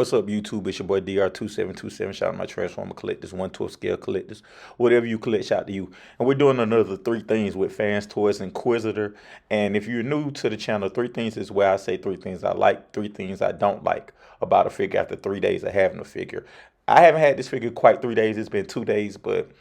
What's up, YouTube? It's your boy DR2727. Shout out to my Transformer collectors, 1/12 scale collectors. Whatever you collect, shout out to you. And we're doing another 3 things with FansToys Inquisitor. And if you're new to the channel, 3 things is where I say 3 things I like, 3 things I don't like about a figure after 3 days of having a figure. I haven't had this figure quite 3 days. It's been 2 days, but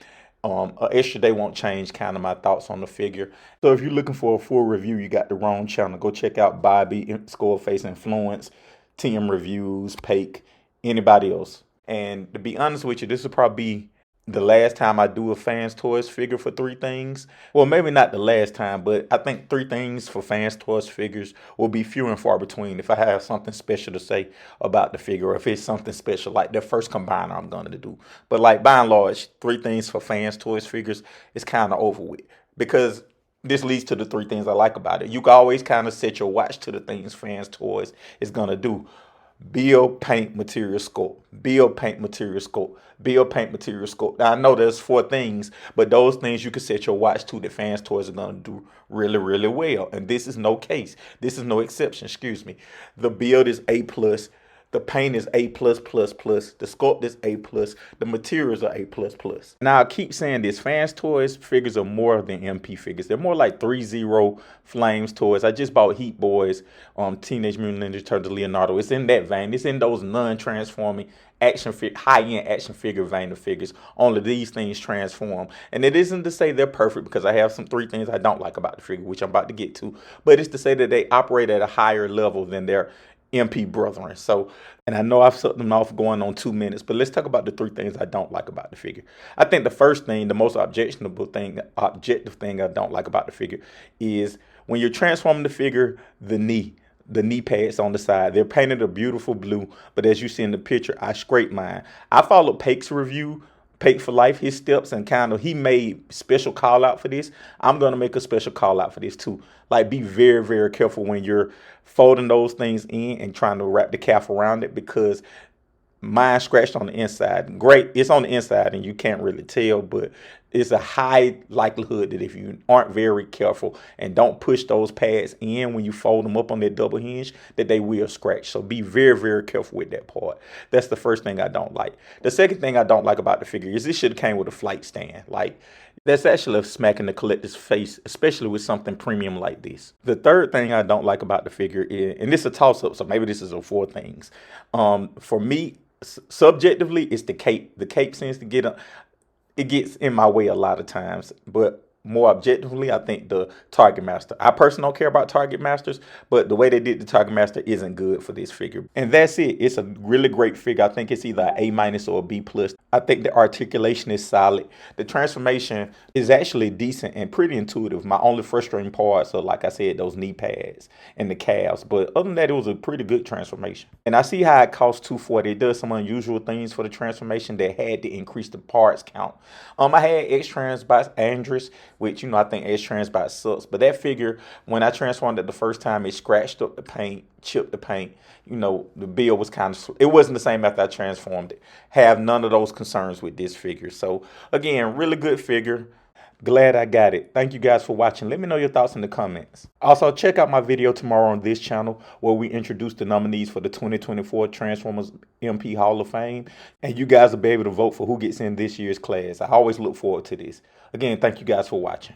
an extra day won't change kind of my thoughts on the figure. So if you're looking for a full review, you got the wrong channel. Go check out Bobby, Scourge Influence, TM Reviews, Pake, anybody else. And to be honest with you, this will probably be the last time I do a FansToys figure for 3 things. Well, maybe not the last time, but I think 3 things for FansToys figures will be few and far between if I have something special to say about the figure, or if it's something special like the first combiner I'm going to do. But like by and large, 3 things for FansToys figures is kind of over with, because this leads to the 3 things I like about it. You can always kind of set your watch to the things FansToys is going to do. Build, paint, material, sculpt. Build, paint, material, sculpt. Build, paint, material, sculpt. Now, I know there's 4 things, but those things you can set your watch to that FansToys are going to do really, really well. And this is no case. This is no exception, excuse me. The build is A+. The paint is A+++. The sculpt is A+. The materials are A++. Now, I keep saying this. FansToys figures are more than MP figures. They're more like 3-0 Flames toys. I just bought Heat Boys, Teenage Mutant Ninja Turtles Leonardo. It's in that vein. It's in those non-transforming high-end action figure vein of figures. Only these things transform. And it isn't to say they're perfect, because I have some 3 things I don't like about the figure, which I'm about to get to. But it's to say that they operate at a higher level than their MP brethren. So, and I know I've set them off going on 2 minutes, but let's talk about the 3 things I don't like about the figure. I think the first thing, the most objective thing I don't like about the figure is when you're transforming the figure, the knee pads on the side. They're painted a beautiful blue, but as you see in the picture, I scraped mine. I followed Pake's review, Pake for Life, his steps, and kind of he made special call out for this. I'm going to make a special call out for this too. Like, be very, very careful when you're folding those things in and trying to wrap the calf around it, because mine scratched on the inside. Great, it's on the inside and you can't really tell, but it's a high likelihood that if you aren't very careful and don't push those pads in when you fold them up on that double hinge, that they will scratch. So be very, very careful with that part. That's the first thing I don't like. The second thing I don't like about the figure is this should have came with a flight stand. Like, that's actually a smack in the collector's face, especially with something premium like this. The third thing I don't like about the figure is, and this is a toss-up, so maybe this is a 4 things. For me, subjectively, it's the cape. The cape seems to it gets in my way a lot of times, but more objectively, I think the Target Master. I personally don't care about Target Masters, but the way they did the Target Master isn't good for this figure. And that's it. It's a really great figure. I think it's either an A- or a B+. I think the articulation is solid. The transformation is actually decent and pretty intuitive. My only frustrating parts are, like I said, those knee pads and the calves. But other than that, it was a pretty good transformation. And I see how it costs $240. It does some unusual things for the transformation that had to increase the parts count. I had x-transbots Andrus, which, I think x-transbots sucks. But that figure, when I transformed it the first time, it scratched up the paint, chipped the paint. The build was kind of, it wasn't the same after I transformed it. Have none of those concerns with this figure. So again, really good figure. Glad I got it. Thank you guys for watching. Let me know your thoughts in the comments. Also, check out my video tomorrow on this channel where we introduce the nominees for the 2024 Transformers MP Hall of Fame. And you guys will be able to vote for who gets in this year's class. I always look forward to this. Again, thank you guys for watching.